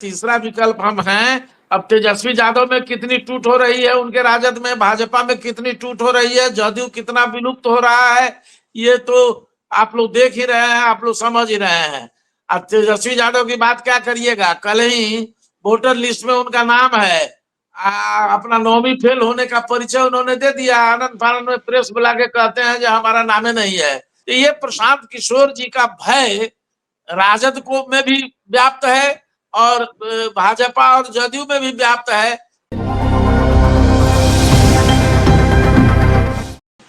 तीसरा विकल्प हम हैं। अब तेजस्वी यादव में कितनी टूट हो रही है, उनके राजद में, भाजपा में कितनी टूट हो रही है, जदयू कितना विलुप्त हो रहा है, ये तो आप लोग देख ही रहे हैं, आप लोग समझ ही रहे हैं। अब तेजस्वी यादव की बात क्या करिएगा, कल ही वोटर लिस्ट में उनका नाम है, अपना 9वीं फेल होने का परिचय उन्होंने दे दिया, आनंद फानंद में प्रेस बुला के कहते हैं जो हमारा नामे नहीं है। तो ये प्रशांत किशोर जी का भय राजद को में भी व्याप्त है और भाजपा और जदयू में भी व्याप्त है।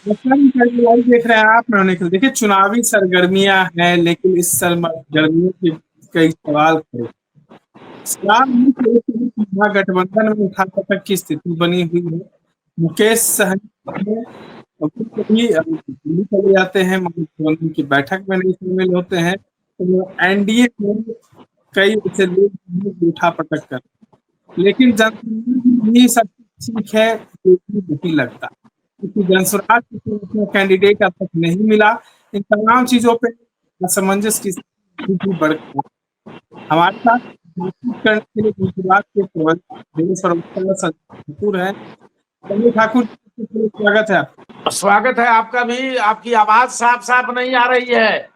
देख रहे हैं आप निखिल, देखिए चुनावी सरगर्मियां हैं, लेकिन इस सरगर्मियों के कई सवाल खड़े। महागठबंधन में उठापटक की स्थिति बनी हुई है। मुकेश सहनी कभी दिल्ली चले जाते हैं, महागठबंधन की बैठक में नहीं शामिल होते हैं, तो एनडीए में कई ऐसे लोग उठापटक कर, लेकिन जनसुराज भी सब ठीक है, नहीं लगता, क्योंकि जनसुराज को कैंडिडेट अब तक नहीं मिला। इन तमाम चीजों पे असमंजस की स्थिति बढ़ गई। हमारे साथ बातचीत करने के लिए गुजरात के प्रवक्ता संजय ठाकुर है। संजय ठाकुर, स्वागत है आपका। स्वागत है आपका भी। आपकी आवाज साफ साफ नहीं आ रही है,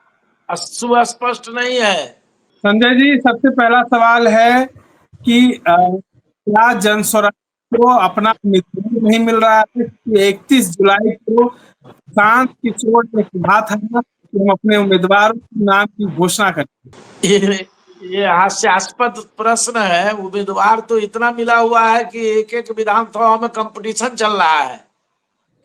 सुस्पष्ट नहीं है। संजय जी, सबसे पहला सवाल है कि क्या जनस्वराज को अपना उम्मीदवार नहीं मिल रहा है? 31 जुलाई को प्रशांत किशोर ने कहा था कि हम अपने उम्मीदवार के नाम की घोषणा करेंगे। ये हास्यास्पद प्रश्न है। उम्मीदवार तो इतना मिला हुआ है कि एक एक विधानसभा में कंपटीशन चल रहा है।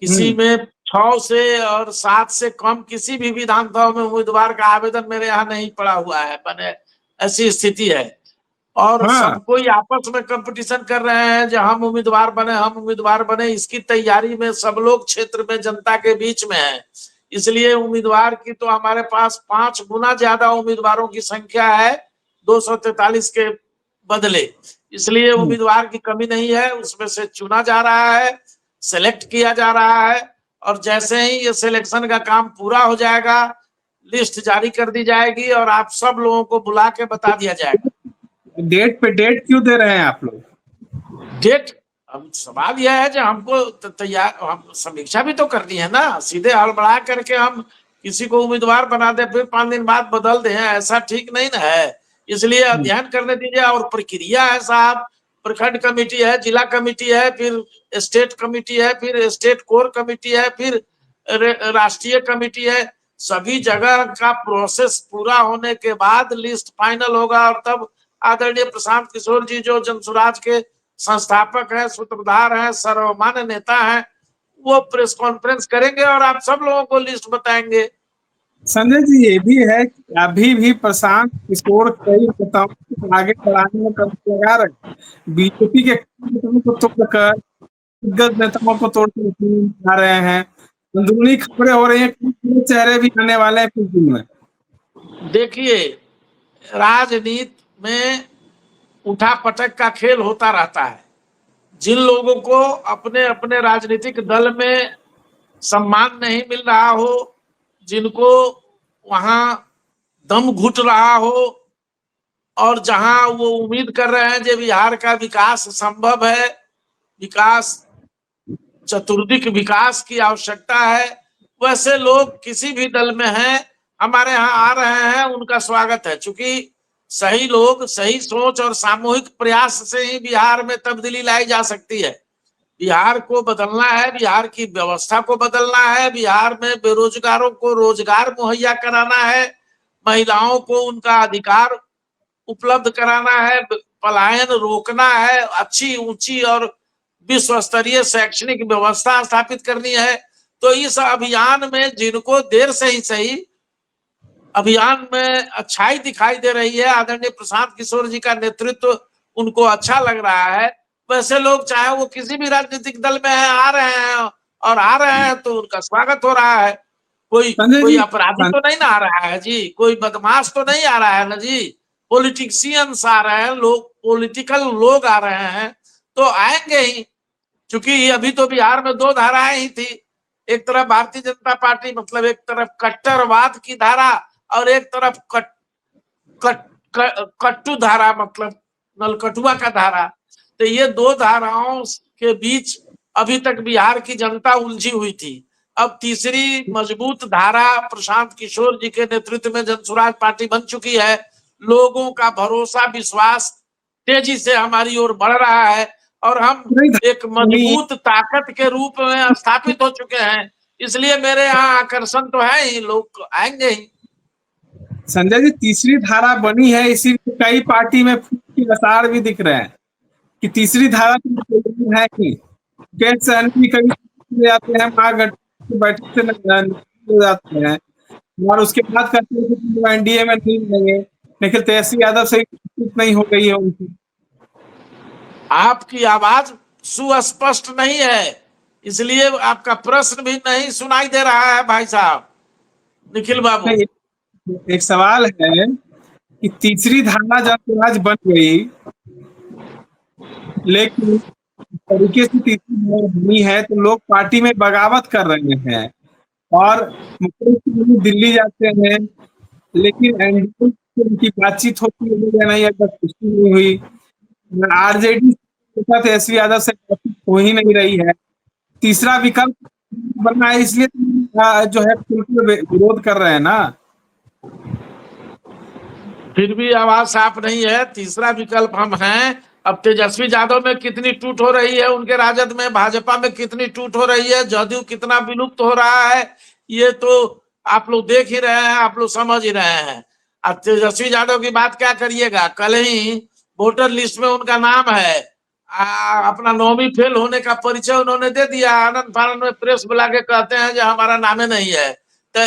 किसी में 6 से और 7 से कम किसी भी विधानसभा में उम्मीदवार का आवेदन मेरे यहाँ नहीं पड़ा हुआ है, बने ऐसी स्थिति है। और हाँ, सब कोई आपस में कंपटीशन कर रहे हैं जो हम उम्मीदवार बने, हम उम्मीदवार बने। इसकी तैयारी में सब लोग क्षेत्र में जनता के बीच में है। इसलिए उम्मीदवार की तो हमारे पास 5 गुना ज्यादा उम्मीदवारों की संख्या है 243 के बदले। इसलिए उम्मीदवार की कमी नहीं है, उसमें से चुना जा रहा है, सेलेक्ट किया जा रहा है। और जैसे ही ये सिलेक्शन का काम पूरा हो जाएगा, लिस्ट जारी कर दी जाएगी और आप सब लोगों को बुला के बता दिया जाएगा। डेट पे डेट क्यों दे रहे हैं आप लोग? डेट, अब सवाल यह है कि हमको तैयार, हम समीक्षा भी तो करनी है ना। सीधे हड़बड़ा करके हम किसी को उम्मीदवार बना दे फिर 5 दिन बाद बदल दे, ऐसा ठीक नहीं ना है। इसलिए अध्ययन करने दीजिए। और प्रक्रिया है साहब, प्रखंड कमेटी है, जिला कमेटी है, फिर स्टेट कमेटी है, फिर स्टेट कोर कमेटी है, फिर राष्ट्रीय कमेटी है। सभी जगह का प्रोसेस पूरा होने के बाद लिस्ट फाइनल होगा और तब आदरणीय प्रशांत किशोर जी जो जनसुराज के संस्थापक हैं, सूत्रधार हैं, सर्वमान्य नेता हैं, वो प्रेस कॉन्फ्रेंस करेंगे और आप सब लोगों को लिस्ट बताएंगे। संजय जी, ये भी है कि अभी भी प्रशांत किशोर कई नेताओं को आगे बढ़ाने में कदम लगा रहे, बीजेपी के नेताओं को तोड़कर, दिग्गज नेताओं को तोड़कर आ रहे हैं। अंदरूनी खबरें हो रही हैं कि चेहरे भी आने वाले हैं कुछ दिन में। देखिए, राजनीति में उठापटक का खेल होता रहता है। जिन लोगों को अपने अपने राजनीतिक दल में सम्मान नहीं मिल रहा हो, जिनको वहां दम घुट रहा हो, और जहां वो उम्मीद कर रहे हैं कि बिहार का विकास संभव है, विकास, चतुर्दिक विकास की आवश्यकता है, वैसे लोग किसी भी दल में हैं, हमारे यहाँ आ रहे हैं, उनका स्वागत है। चूंकि सही लोग, सही सोच और सामूहिक प्रयास से ही बिहार में तब्दीली लाई जा सकती है। बिहार को बदलना है, बिहार की व्यवस्था को बदलना है, बिहार में बेरोजगारों को रोजगार मुहैया कराना है, महिलाओं को उनका अधिकार उपलब्ध कराना है, पलायन रोकना है, अच्छी ऊंची और विश्व स्तरीय शैक्षणिक व्यवस्था स्थापित करनी है। तो इस अभियान में जिनको देर से ही सही अभियान में अच्छाई दिखाई दे रही है, आदरणीय प्रशांत किशोर जी का नेतृत्व उनको अच्छा लग रहा है, वैसे लोग चाहे वो किसी भी राजनीतिक दल में है, आ रहे हैं और आ रहे हैं तो उनका स्वागत हो रहा है। कोई संजय कोई जी, अपराधी तो नहीं ना आ रहा है जी, कोई बदमाश तो नहीं आ रहा है ना जी। पॉलिटिशियंस आ रहे हैं, लोग, पॉलिटिकल लोग आ रहे हैं तो आएंगे ही। क्योंकि अभी तो बिहार में 2 धाराएं ही थी, एक तरफ भारतीय जनता पार्टी, मतलब एक तरफ कट्टरवाद की धारा और एक तरफ कट्टू धारा, मतलब नलकटुआ का धारा। तो ये दो धाराओं के बीच अभी तक बिहार की जनता उलझी हुई थी। अब तीसरी मजबूत धारा प्रशांत किशोर जी के नेतृत्व में जनसुराज पार्टी बन चुकी है। लोगों का भरोसा विश्वास तेजी से हमारी ओर बढ़ रहा है और हम एक मजबूत ताकत के रूप में स्थापित हो चुके हैं। इसलिए मेरे यहाँ आकर्षण तो है ही, लोग आएंगे ही। संजय जी, तीसरी धारा बनी है, इसीलिए कई पार्टी में फूट के आसार भी दिख रहे हैं कि तीसरी धारा तो है कि मुकेश सहनी भी कभी जाते हैं, महागठबंधन बैठक से निकल जाते हैं और उसके बाद कहते हैं कि एनडीए में नहीं रहेंगे, लेकिन तेजस्वी यादव से नहीं हो गई है उनकी। आपकी आवाज सुस्पष्ट नहीं है, इसलिए आपका प्रश्न भी नहीं सुनाई दे रहा है भाई साहब निखिल बाबू। एक सवाल है कि तीसरी धारा जब आज बन गई, लेकिन तरीके से तीसरी धारा बनी है तो लोग पार्टी में बगावत कर रहे हैं और मुख्यमंत्री दिल्ली जाते हैं, लेकिन एनडीए से उनकी बातचीत होती है या नहीं, अगर पुष्टि नहीं हुई। आरजेडी तेजस्वी यादव से बातचीत हो ही नहीं रही है। तीसरा विकल्प बनना है, इसलिए जो है बिल्कुल विरोध कर रहे हैं ना। फिर भी आवाज साफ नहीं है। तीसरा विकल्प हम हैं। अब तेजस्वी यादव में कितनी टूट हो रही है, उनके राजद में, भाजपा में कितनी टूट हो रही है, जदयू कितना विलुप्त हो रहा है, ये तो आप लोग देख ही रहे हैं, आप लोग समझ ही रहे हैं। अब तेजस्वी यादव की बात क्या करिएगा, कल ही वोटर लिस्ट में उनका नाम है। अपना 9वीं फेल होने का परिचय उन्होंने दे दिया। आनंद फानंद में प्रेस बुला के कहते हैं जो हमारा नामे नहीं है। तो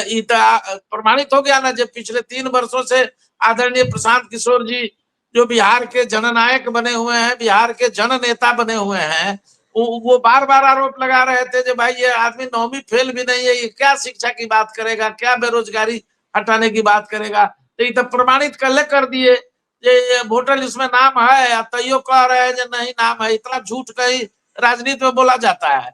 प्रमाणित हो गया ना, जब पिछले 3 वर्षों से आदरणीय प्रशांत किशोर जी जो बिहार के जननायक बने हुए हैं, बिहार के जन नेता बने हुए हैं, वो बार बार आरोप लगा रहे थे कि भाई ये आदमी 9वीं फेल भी नहीं है, ये क्या शिक्षा की बात करेगा, क्या बेरोजगारी हटाने की बात करेगा। तो ये तो प्रमाणित कर दिए, ये वोटर लिस्ट में नाम है, तैयो कह रहे हैं नहीं नाम है। इतना झूठ कहीं राजनीति में बोला जाता है।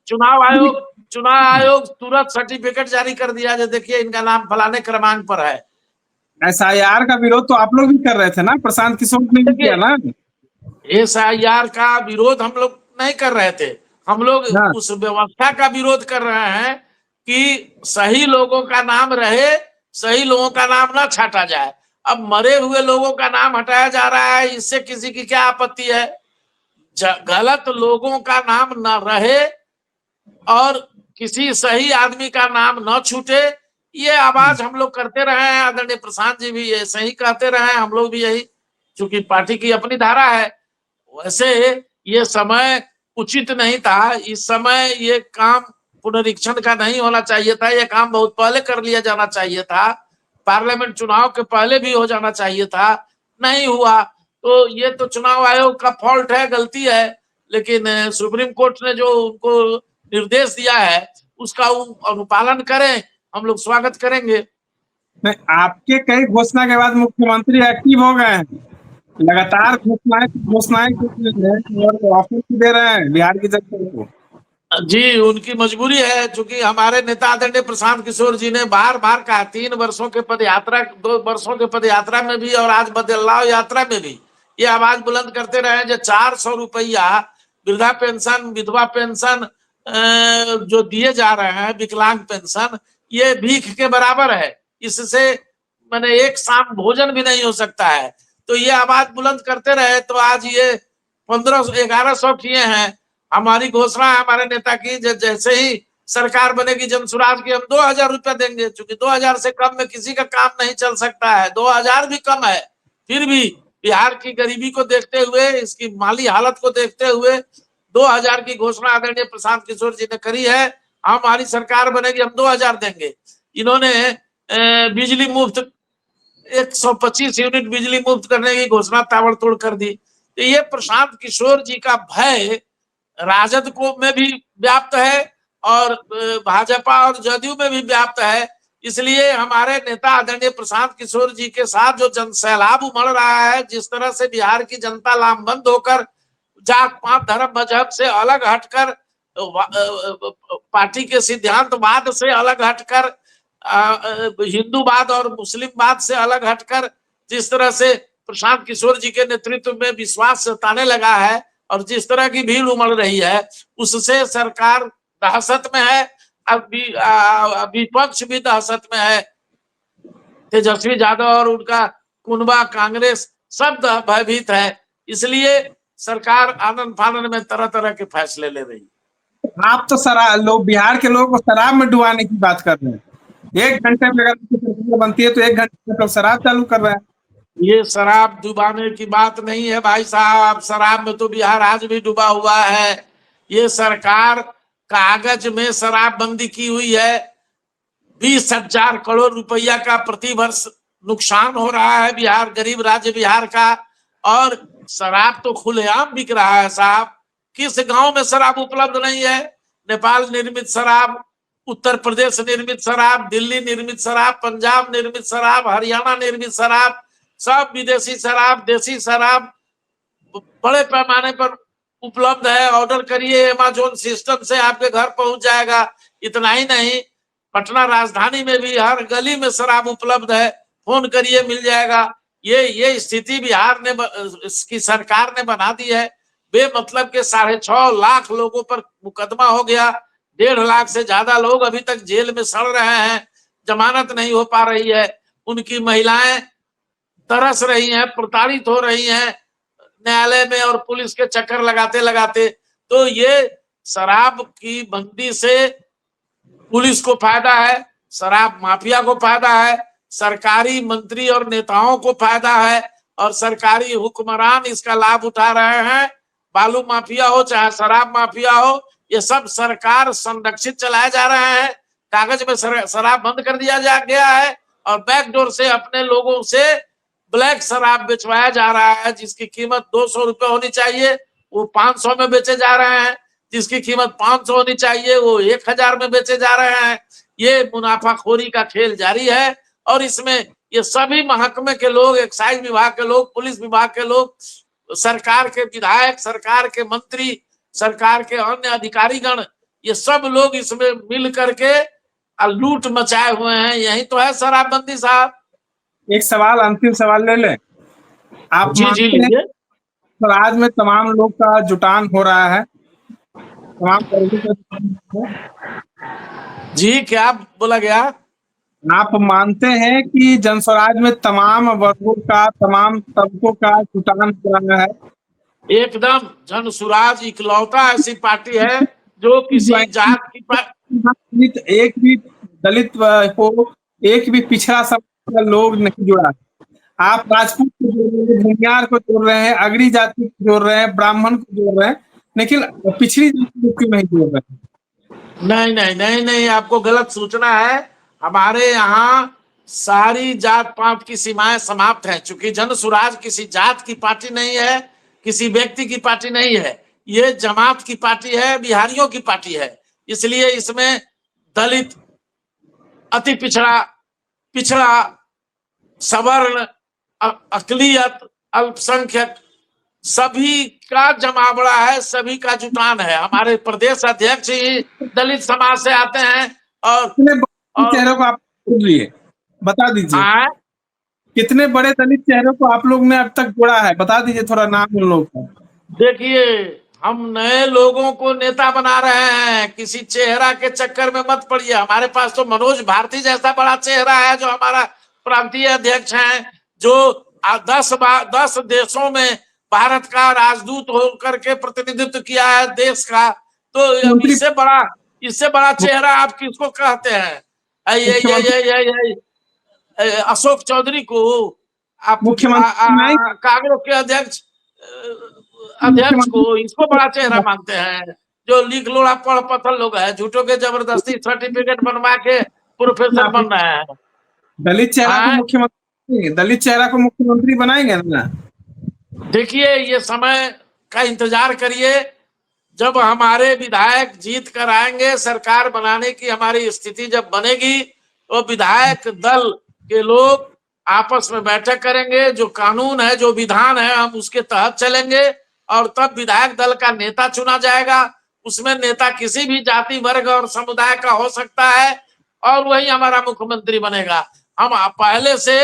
चुनाव आयोग तुरंत सर्टिफिकेट जारी कर दिया, जो देखिए इनका नाम फलाने क्रमांक पर है। SIR का विरोध तो आप लोग भी कर रहे थे ना, प्रशांत किशोर ने भी किया ना। SIR का विरोध हम लोग नहीं कर रहे थे, हम लोग उस व्यवस्था का विरोध कर रहे हैं कि सही लोगों का नाम रहे, सही लोगों का नाम ना छाटा जाए। अब मरे हुए लोगों का नाम हटाया जा रहा है, इससे किसी की क्या आपत्ति है। गलत लोगों का नाम न रहे और किसी सही आदमी का नाम न छूटे, ये आवाज हम लोग करते रहे हैं। आदरणीय प्रशांत जी भी ऐसे ही कहते रहे, हम लोग भी यही, चूंकि पार्टी की अपनी धारा है। वैसे ये समय उचित नहीं था, इस समय ये काम पुनरीक्षण का नहीं होना चाहिए था, ये काम बहुत पहले कर लिया जाना चाहिए था, पार्लियामेंट चुनाव के पहले भी हो जाना चाहिए था, नहीं हुआ। तो ये तो चुनाव आयोग का फॉल्ट है, गलती है, लेकिन सुप्रीम कोर्ट ने जो उनको निर्देश दिया है उसका अनुपालन करें, हम लोग स्वागत करेंगे। आपके कई घोषणा के बाद मुख्यमंत्री एक्टिव हो गए हैं, लगातार घोषणाएं दे रहे हैं बिहार की जनता को। जी, उनकी मजबूरी है, क्योंकि हमारे नेता आदरणीय प्रशांत किशोर जी ने बार बार कहा, 3 वर्षों के पदयात्रा, 2 वर्षों के पदयात्रा में भी और आज बदलाव यात्रा में भी ये आवाज बुलंद करते रहे जो 400 रुपया वृद्धा पेंशन, विधवा पेंशन जो दिए जा रहे हैं, विकलांग पेंशन, ये भीख के बराबर है। इससे मैंने एक शाम भोजन भी नहीं हो सकता है। तो ये आवाज बुलंद करते रहे, तो आज ये 1100 किए हैं। हमारी घोषणा है हमारे नेता की, जैसे ही सरकार बनेगी जनसुराज की, हम 2000 रुपया देंगे, क्योंकि 2000 से कम में किसी का काम नहीं चल सकता है। 2000 भी कम है, फिर भी बिहार की गरीबी को देखते हुए, इसकी माली हालत को देखते हुए 2000 की घोषणा आदरणीय प्रशांत किशोर जी ने करी है। हमारी सरकार बनेगी, हम 2000 देंगे। इन्होंने बिजली मुफ्त 125 यूनिट बिजली मुफ्त करने की घोषणा ताबड़तोड़ कर दी। तो ये प्रशांत किशोर जी का भय राजद को में भी व्याप्त है और भाजपा और जदयू में भी व्याप्त है। इसलिए हमारे नेता आदरणीय प्रशांत किशोर जी के साथ जो जन सैलाब उमड़ रहा है, जिस तरह से बिहार की जनता लामबंद होकर जात पात धर्म मजहब से अलग हटकर, पार्टी के सिद्धांतवाद से अलग हटकर, हिंदूवाद और मुस्लिमवाद से अलग हटकर जिस तरह से प्रशांत किशोर जी के नेतृत्व में विश्वास जताने लगा है और जिस तरह की भीड़ उमड़ रही है उससे सरकार दहशत में है। अब विपक्ष भी दहशत में है। तेजस्वी यादव और उनका कुनबा कांग्रेस सब भयभीत है। इसलिए सरकार आनन फानन में तरह तरह के फैसले ले रही है। आप तो लोग बिहार के लोगों को शराब में डुबाने की बात कर रहे हैं। 1 घंटे में अगर सरकार बनती है तो 1 घंटे में तो शराब चालू कर रहे हैं। ये शराब डुबाने की बात नहीं है भाई साहब। शराब में तो बिहार आज भी डूबा हुआ है। ये सरकार कागज में शराबबंदी की हुई है। 20,000 करोड़ रुपया का प्रति वर्ष नुकसान हो रहा है बिहार, गरीब राज्य बिहार का। और शराब तो खुलेआम बिक रहा है साहब। किस गांव में शराब उपलब्ध नहीं है? नेपाल निर्मित शराब, उत्तर प्रदेश निर्मित शराब, दिल्ली निर्मित शराब, पंजाब निर्मित शराब, हरियाणा निर्मित शराब, सब विदेशी शराब, देसी शराब बड़े पैमाने पर उपलब्ध है। ऑर्डर करिए, अमेज़न सिस्टम से आपके घर पहुंच जाएगा। इतना ही नहीं, पटना राजधानी में भी हर गली में शराब उपलब्ध है। फोन करिए, मिल जाएगा। ये स्थिति बिहार ने की सरकार ने बना दी है। बेमतलब के 6.5 लाख लोगों पर मुकदमा हो गया। 1.5 लाख से ज्यादा लोग अभी तक जेल में सड़ रहे हैं, जमानत नहीं हो पा रही है। उनकी महिलाएं तरस रही हैं, प्रताड़ित हो रही हैं न्यायालय में और पुलिस के चक्कर लगाते लगाते। तो ये शराब की बंदी से पुलिस को फायदा है, शराब माफिया को फायदा है, सरकारी मंत्री और नेताओं को फायदा है और सरकारी हुक्मरान इसका लाभ उठा रहे हैं। बालू माफिया हो चाहे शराब माफिया हो, ये सब सरकार संरक्षित चलाए जा रहे हैं। कागज में शराब बंद कर दिया गया है और बैकडोर से अपने लोगों से ब्लैक शराब बेचवाया जा रहा है। जिसकी कीमत 200 रुपए होनी चाहिए वो 500 में बेचे जा रहे हैं, जिसकी कीमत 500 होनी चाहिए वो 1000 में बेचे जा रहे हैं। ये मुनाफाखोरी का खेल जारी है और इसमें ये सभी महकमे के लोग, एक्साइज विभाग के लोग, पुलिस विभाग के लोग, सरकार के विधायक, सरकार के मंत्री, सरकार के अन्य अधिकारीगण, ये सब लोग इसमें मिल करके लूट मचाए हुए हैं। यही तो है शराबबंदी साहब। एक सवाल, अंतिम सवाल ले लें। आप जी मानते हैं लीजिए। समाज में तमाम लोग का जुटान हो रहा है, तमाम वर्गों का जुटान हो रहा है? जी क्या बोला गया? आप मानते हैं कि जनस्वराज में तमाम वर्गों का, तमाम तबकों का जुटान हो रहा है? एकदम। जनसुराज इकलौता ऐसी पार्टी है जो किसी जात की एक भी दलित हो, एक भी पिछड़ा समाज का लोग नहीं जुड़ा। आप राजपूत को जोड़ रहे हैं, भूमियार को जोड़ रहे हैं, अगड़ी जाति को जोड़ रहे हैं, ब्राह्मण को जोड़ रहे हैं, लेकिन पिछड़ी जाति को क्यों नहीं जोड़ रहे हैं? नहीं नहीं नहीं नहीं, आपको गलत सूचना है। हमारे यहाँ सारी जात पात की सीमाएं समाप्त हैं। चूंकि जनसुराज किसी जात की पार्टी नहीं है, किसी व्यक्ति की पार्टी नहीं है, ये जमात की पार्टी है, बिहारियों की पार्टी है। इसलिए इसमें दलित, अति पिछड़ा, पिछड़ा, सवर्ण, अकलियत, अल्पसंख्यक सभी का जमावड़ा है, सभी का जुटान है। हमारे प्रदेश अध्यक्ष ही दलित समाज से आते हैं। और चेहरों को आप लिए बता दीजिए, कितने बड़े दलित चेहरों को आप लोग ने अब तक जोड़ा है? बता दीजिए थोड़ा नाम उन लोगों का। देखिए, हम नए लोगों को नेता बना रहे हैं, किसी चेहरा के चक्कर में मत पड़िए। हमारे पास तो मनोज भारती जैसा बड़ा चेहरा है जो हमारा प्रांतीय अध्यक्ष है, जो 10 देशों में भारत का राजदूत होकर के प्रतिनिधित्व किया है देश का। तो इससे बड़ा चेहरा आप किसको कहते हैं? अशोक चौधरी को आप कांग्रेस के अध्यक्ष को इसको बड़ा चेहरा मानते हैं? जो लिख लोड़ा पढ़ पत्थर लोग हैं, झूठों के जबरदस्ती सर्टिफिकेट बनवा के प्रोफेसर बन रहे हैं। दलित चेहरा को मुख्यमंत्री बनाएंगे ना? देखिए, ये समय का इंतजार करिए। जब हमारे विधायक जीत कर आएंगे, सरकार बनाने की हमारी स्थिति जब बनेगी, तो विधायक दल के लोग आपस में बैठक करेंगे। जो कानून है, जो विधान है, हम उसके तहत चलेंगे और तब विधायक दल का नेता चुना जाएगा। उसमें नेता किसी भी जाति, वर्ग और समुदाय का हो सकता है और वही हमारा मुख्यमंत्री बनेगा। हम पहले से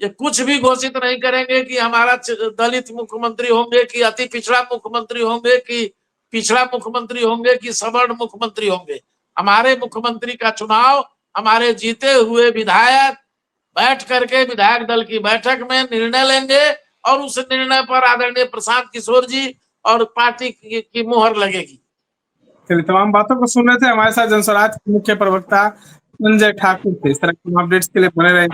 ये कुछ भी घोषित नहीं करेंगे कि हमारा दलित मुख्यमंत्री होंगे कि अति पिछड़ा मुख्यमंत्री होंगे कि पिछड़ा मुख्यमंत्री होंगे कि सवर्ण मुख्यमंत्री होंगे। हमारे मुख्यमंत्री का चुनाव हमारे जीते हुए विधायक बैठ करके विधायक दल की बैठक में निर्णय लेंगे और उस निर्णय पर आदरणीय प्रशांत किशोर जी और पार्टी की मुहर लगेगी। चलिए, तमाम बातों को सुन रहे थे। हमारे साथ जनस्वराज के मुख्य प्रवक्ता संजय ठाकुर थे। इस तरह के अपडेट्स के लिए बने रहे।